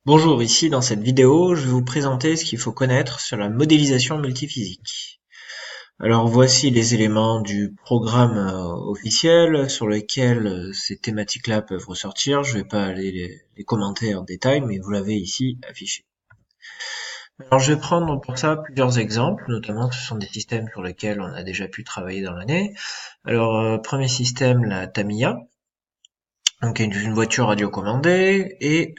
Bonjour, ici dans cette vidéo, je vais vous présenter ce qu'il faut connaître sur la modélisation multiphysique. Alors voici les éléments du programme officiel sur lequel ces thématiques-là peuvent ressortir. Je ne vais pas aller les commenter en détail, mais vous l'avez ici affiché. Alors je vais prendre pour ça plusieurs exemples, notamment ce sont des systèmes sur lesquels on a déjà pu travailler dans l'année. Alors premier système, la Tamiya. Donc une voiture radiocommandée et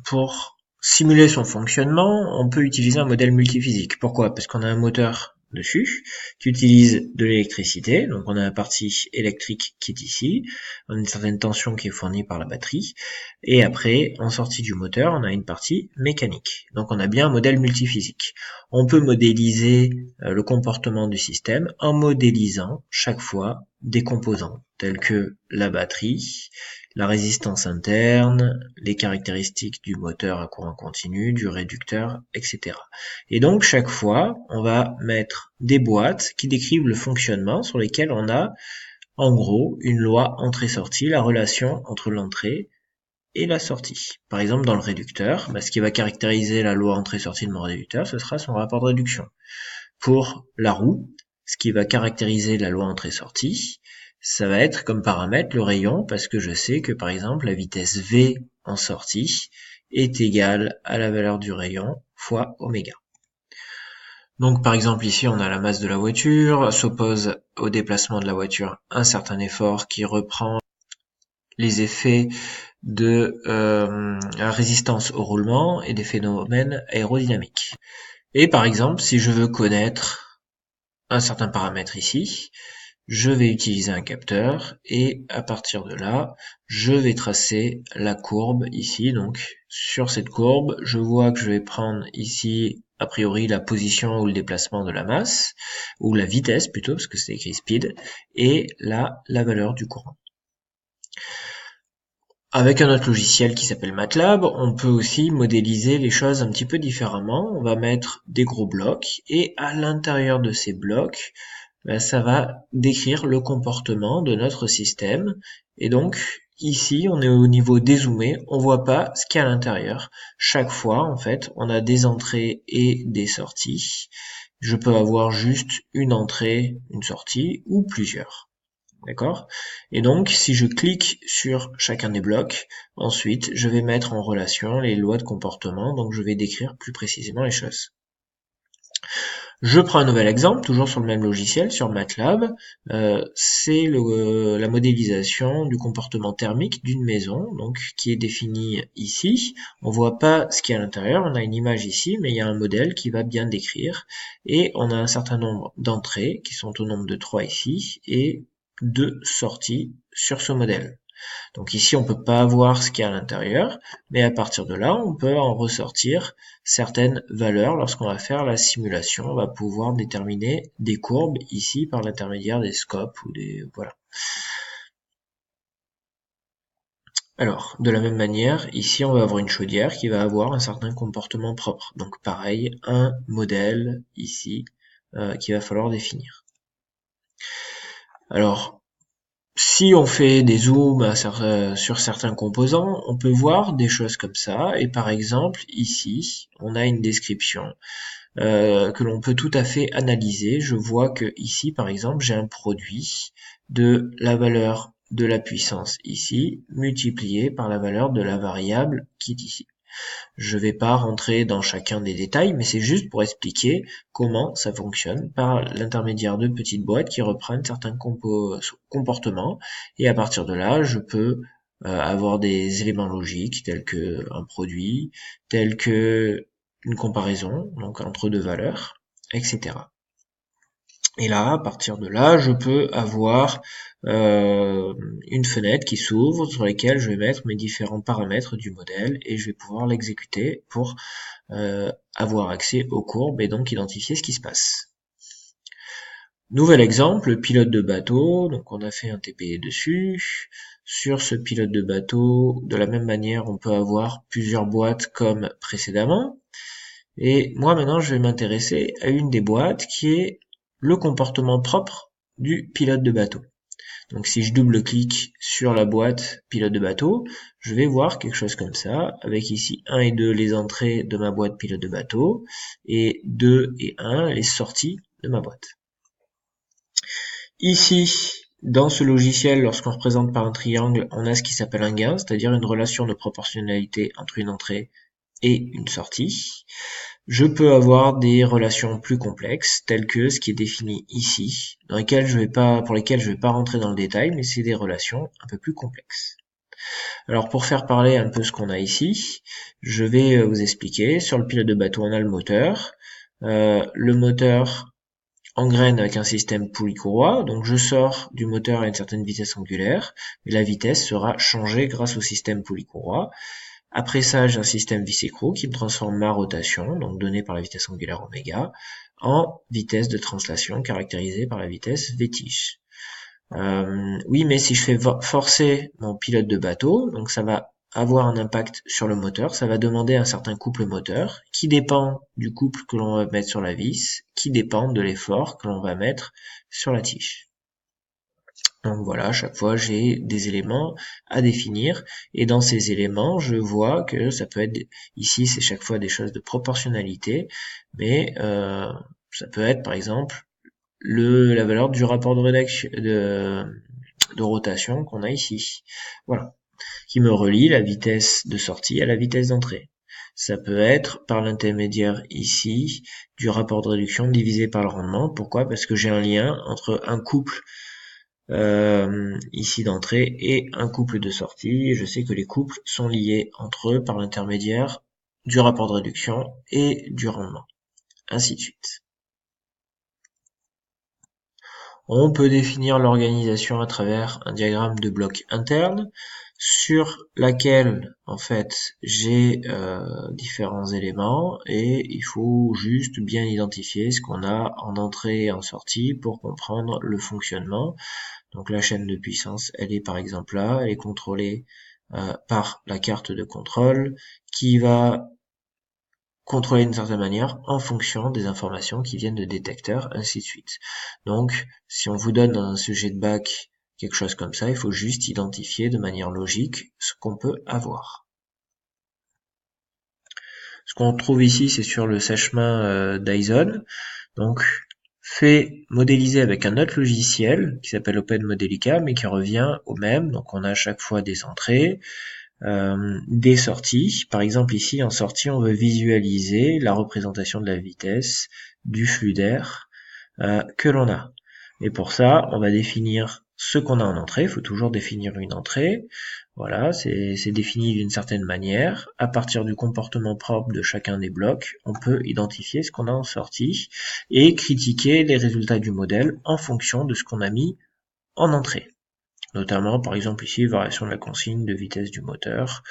pour simuler son fonctionnement, on peut utiliser un modèle multiphysique. Pourquoi? Parce qu'on a un moteur dessus qui utilise de l'électricité, donc on a la partie électrique qui est ici, on a une certaine tension qui est fournie par la batterie, et après, en sortie du moteur, on a une partie mécanique. Donc on a bien un modèle multiphysique. On peut modéliser le comportement du système en modélisant chaque fois des composants tels que la batterie, la résistance interne, les caractéristiques du moteur à courant continu, du réducteur, etc. Et donc chaque fois, on va mettre des boîtes qui décrivent le fonctionnement sur lesquelles on a en gros une loi entrée-sortie, la relation entre l'entrée et la sortie. Par exemple, dans le réducteur, ce qui va caractériser la loi entrée-sortie de mon réducteur, ce sera son rapport de réduction. Pour la roue, ce qui va caractériser la loi entrée-sortie, ça va être comme paramètre le rayon, parce que je sais que par exemple la vitesse V en sortie est égale à la valeur du rayon fois oméga. Donc par exemple ici on a la masse de la voiture, s'oppose au déplacement de la voiture un certain effort qui reprend les effets de la résistance au roulement et des phénomènes aérodynamiques. Et par exemple si je veux connaître un certain paramètre ici, je vais utiliser un capteur et à partir de là, je vais tracer la courbe ici. Donc sur cette courbe, je vois que je vais prendre ici a priori la position ou le déplacement de la masse, ou la vitesse plutôt, parce que c'est écrit speed, et là, la valeur du courant. Avec un autre logiciel qui s'appelle MATLAB, on peut aussi modéliser les choses un petit peu différemment. On va mettre des gros blocs et à l'intérieur de ces blocs, ça va décrire le comportement de notre système. Et donc, ici, on est au niveau dézoomé, on voit pas ce qu'il y a à l'intérieur. Chaque fois, en fait, on a des entrées et des sorties. Je peux avoir juste une entrée, une sortie, ou plusieurs. D'accord? Et donc, si je clique sur chacun des blocs, ensuite, je vais mettre en relation les lois de comportement, donc je vais décrire plus précisément les choses. Je prends un nouvel exemple, toujours sur le même logiciel, sur MATLAB. C'est la modélisation du comportement thermique d'une maison, donc qui est définie ici. On voit pas ce qu'il y a à l'intérieur, on a une image ici, mais il y a un modèle qui va bien décrire. Et on a un certain nombre d'entrées, qui sont au nombre de 3 ici, et 2 sorties sur ce modèle. Donc ici, on peut pas voir ce qu'il y a à l'intérieur, mais à partir de là, on peut en ressortir certaines valeurs. Lorsqu'on va faire la simulation, on va pouvoir déterminer des courbes ici par l'intermédiaire des scopes ou des voilà. Alors, de la même manière, ici, on va avoir une chaudière qui va avoir un certain comportement propre. Donc pareil, un modèle ici qu'il va falloir définir. Alors, si on fait des zooms sur certains composants, on peut voir des choses comme ça. Et par exemple, ici, on a une description que l'on peut tout à fait analyser. Je vois que ici, par exemple, j'ai un produit de la valeur de la puissance ici, multiplié par la valeur de la variable qui est ici. Je ne vais pas rentrer dans chacun des détails, mais c'est juste pour expliquer comment ça fonctionne par l'intermédiaire de petites boîtes qui reprennent certains comportements. Et à partir de là, je peux avoir des éléments logiques tels que un produit, tels que une comparaison, donc entre deux valeurs, etc. Et là, à partir de là, je peux avoir une fenêtre qui s'ouvre sur laquelle je vais mettre mes différents paramètres du modèle et je vais pouvoir l'exécuter pour avoir accès aux courbes et donc identifier ce qui se passe. Nouvel exemple, pilote de bateau, donc on a fait un TPE dessus. Sur ce pilote de bateau, de la même manière, on peut avoir plusieurs boîtes comme précédemment. Et moi maintenant, je vais m'intéresser à une des boîtes qui est le comportement propre du pilote de bateau. Donc si je double-clique sur la boîte pilote de bateau, je vais voir quelque chose comme ça, avec ici 1 et 2 les entrées de ma boîte pilote de bateau, et 2 et 1 les sorties de ma boîte. Ici, dans ce logiciel, lorsqu'on représente par un triangle, on a ce qui s'appelle un gain, c'est-à-dire une relation de proportionnalité entre une entrée et une sortie. Je peux avoir des relations plus complexes, telles que ce qui est défini ici, pour lesquelles je vais pas rentrer dans le détail, mais c'est des relations un peu plus complexes. Alors pour faire parler un peu ce qu'on a ici, je vais vous expliquer. Sur le pilote de bateau, on a le moteur. Le moteur engraine avec un système poulie-courroie, donc je sors du moteur à une certaine vitesse angulaire, mais la vitesse sera changée grâce au système poulie-courroie. Après ça, j'ai un système vis-écrou qui me transforme ma rotation, donc donnée par la vitesse angulaire oméga, en vitesse de translation caractérisée par la vitesse v-tige. Oui, mais si je fais forcer mon pilote de bateau, donc ça va avoir un impact sur le moteur, ça va demander un certain couple moteur, qui dépend du couple que l'on va mettre sur la vis, qui dépend de l'effort que l'on va mettre sur la tige. Donc voilà, à chaque fois j'ai des éléments à définir, et dans ces éléments je vois que ça peut être, ici c'est chaque fois des choses de proportionnalité, mais ça peut être par exemple la valeur du rapport de rotation qu'on a ici. Voilà, qui me relie la vitesse de sortie à la vitesse d'entrée. Ça peut être par l'intermédiaire ici du rapport de réduction divisé par le rendement. Pourquoi? Parce que j'ai un lien entre un couple ici d'entrée et un couple de sortie. Et je sais que les couples sont liés entre eux par l'intermédiaire du rapport de réduction et du rendement. Ainsi de suite. On peut définir l'organisation à travers un diagramme de bloc interne sur laquelle en fait j'ai différents éléments et il faut juste bien identifier ce qu'on a en entrée et en sortie pour comprendre le fonctionnement. Donc la chaîne de puissance, elle est par exemple là, elle est contrôlée par la carte de contrôle qui va contrôler d'une certaine manière en fonction des informations qui viennent de détecteurs, ainsi de suite. Donc, si on vous donne dans un sujet de bac quelque chose comme ça, il faut juste identifier de manière logique ce qu'on peut avoir. Ce qu'on trouve ici, c'est sur le sèche-main Dyson. Donc, fait modéliser avec un autre logiciel qui s'appelle OpenModelica, mais qui revient au même. Donc, on a à chaque fois des entrées, des sorties. Par exemple ici en sortie on veut visualiser la représentation de la vitesse du flux d'air que l'on a. Et pour ça on va définir ce qu'on a en entrée. Il faut toujours définir une entrée. Voilà, c'est défini d'une certaine manière. À partir du comportement propre de chacun des blocs, on peut identifier ce qu'on a en sortie et critiquer les résultats du modèle en fonction de ce qu'on a mis en entrée. Notamment, par exemple ici, variation de la consigne de vitesse du moteur.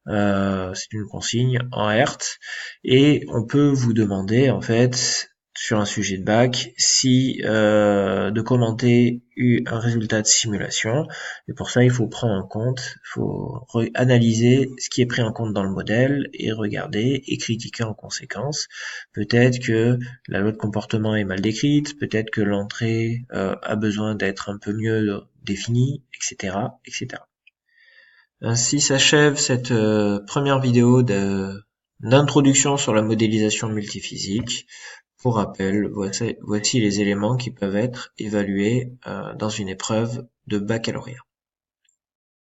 C'est une consigne en Hertz. Et on peut vous demander, en fait, sur un sujet de bac, si de commenter un résultat de simulation. Et pour ça, il faut prendre en compte, il faut analyser ce qui est pris en compte dans le modèle et regarder et critiquer en conséquence. Peut-être que la loi de comportement est mal décrite, peut-être que l'entrée a besoin d'être un peu mieux définie, etc., etc. Ainsi s'achève cette première vidéo d'introduction sur la modélisation multiphysique. Pour rappel, voici les éléments qui peuvent être évalués dans une épreuve de baccalauréat.